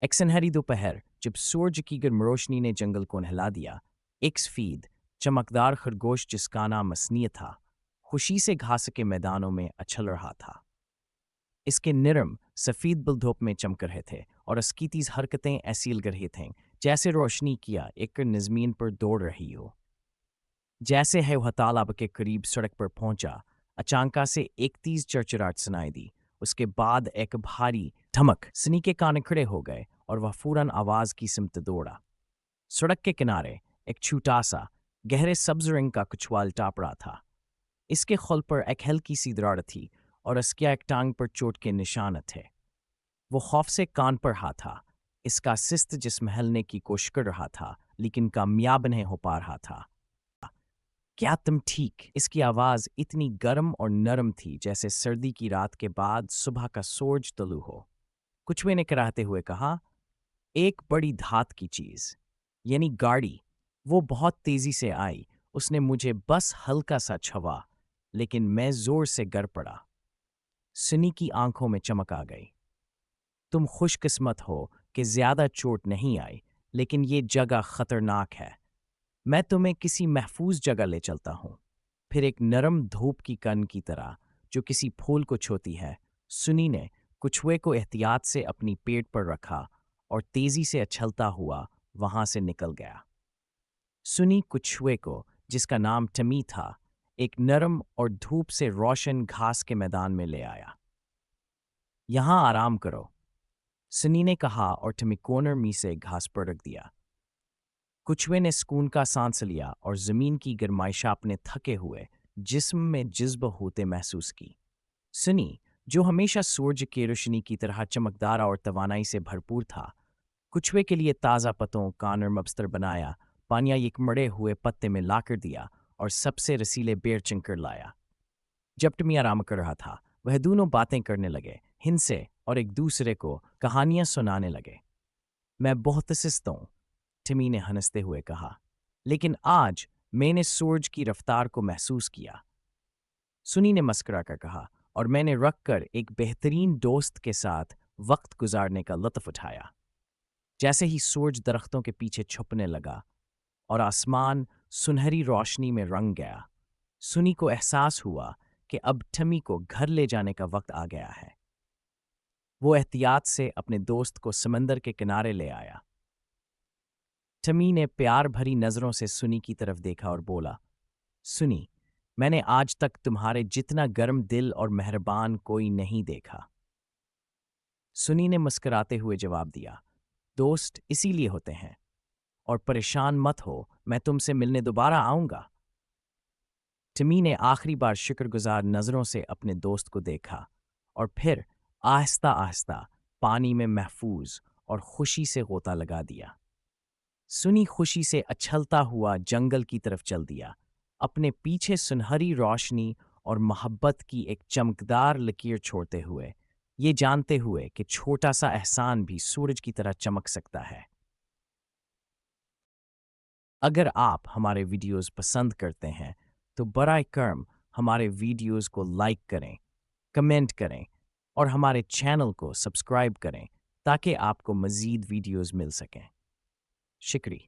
एक सुनहरी दोपहर जब सूरज की गर्म रोशनी ने जंगल को नहला दिया, एक सफेद चमकदार खरगोश जिसका नाम मसनीय था, खुशी से घास के मैदानों में उछल रहा था। इसके नरम सफेद बिल धूप में चमक रहे थे और इसकी तेज हरकतें ऐसी लग रही थीं जैसे रोशनी किया एक नज़मीन पर दौड़ रही हो। जैसे है वह तालाब के करीब सड़क पर पहुंचा, अचानक से एक तेज चरचराहट सुनाई दी। उसके बाद एक भारी धमक, सनी के कान खड़े हो गए और वह फौरन आवाज की सिमत दौड़ा। सड़क के किनारे एक छोटा सा गहरे सब्ज रंग का कछुआ टाप रहा था। इसके खोल पर एक हल्की सी दरार थी और इसके एक टांग पर चोट के निशान थे। वो खौफ से कान पर रहा था। इसका शिस्त जिस्म हिलने की कोशिश कर रहा था, लेकिन कामयाब नहीं हो पा रहा था। क्या तुम ठीक? इसकी आवाज इतनी गर्म और नरम थी जैसे सर्दी की रात के बाद सुबह का सूरज तलू हो। कछुए ने कराहते हुए कहा, एक बड़ी धात की चीज, यानी गाड़ी। वो बहुत तेजी से आई। उसने मुझे बस हल्का सा छुआ, लेकिन मैं जोर से गिर पड़ा। सनी की आंखों में चमक आ गई। तुम खुशकिस्मत हो कि ज्यादा चोट नहीं आई, लेकिन ये जगह खतरनाक है। मैं तुम्हें किसी महफूज जगह ले चलता हूं। फिर एक नरम धूप की कण की तरह जो किसी फूल को छूती है, सुनी ने कछुए को एहतियात से अपनी पेट पर रखा और तेजी से उछलता हुआ वहां से निकल गया। सुनी कछुए को, जिसका नाम टमी था, एक नरम और धूप से रोशन घास के मैदान में ले आया। यहां आराम करो, सुनी ने कहा और टमी कॉर्नर में से घास पर रख दिया। कछुए ने सुकून का सांस लिया और जमीन की गर्माइश अपने थके हुए जिस्म में जज्ब होते महसूस की। सुनी, जो हमेशा सूरज की रोशनी की तरह चमकदार और तवानाई से भरपूर था, कछुए के लिए ताज़ा पत्तों का नरम अबस्तर बनाया, पानिया एक मड़े हुए पत्ते में लाकर दिया और सबसे रसीले बेर चिंकर लाया। जब टमी आराम कर रहा था, वह दोनों बातें करने लगे, हिंसे और एक दूसरे को कहानियां सुनाने लगे। मैं बहुत सुस्त हूं, टिमी ने हंसते हुए कहा, लेकिन आज मैंने सूरज की रफ्तार को महसूस किया। सुनी ने मुस्कुरा कर कहा, और मैंने रख कर एक बेहतरीन दोस्त के साथ वक्त गुजारने का लुत्फ उठाया। जैसे ही सूरज दरख्तों के पीछे छुपने लगा और आसमान सुनहरी रोशनी में रंग गया, सुनी को एहसास हुआ कि अब टमी को घर ले जाने का वक्त आ गया है। वो एहतियात से अपने दोस्त को समंदर के किनारे ले आया। टमी ने प्यार भरी नजरों से सुनी की तरफ देखा और बोला, सुनी, मैंने आज तक तुम्हारे जितना गर्म दिल और मेहरबान कोई नहीं देखा। सुनी ने मुस्कुराते हुए जवाब दिया, दोस्त इसीलिए होते हैं, और परेशान मत हो, मैं तुमसे मिलने दोबारा आऊंगा। टमी ने आखिरी बार शुक्रगुजार नजरों से अपने दोस्त को देखा और फिर आहिस्ता आहिस्ता पानी में महफूज और खुशी से गोता लगा दिया। सुनी खुशी से उछलता हुआ जंगल की तरफ चल दिया, अपने पीछे सुनहरी रोशनी और मोहब्बत की एक चमकदार लकीर छोड़ते हुए, ये जानते हुए कि छोटा सा एहसान भी सूरज की तरह चमक सकता है। अगर आप हमारे वीडियोस पसंद करते हैं तो बराए कर्म हमारे वीडियोस को लाइक करें, कमेंट करें और हमारे चैनल को सब्सक्राइब करें ताकि आपको मज़ीद वीडियोस मिल सकें। शुक्रिया।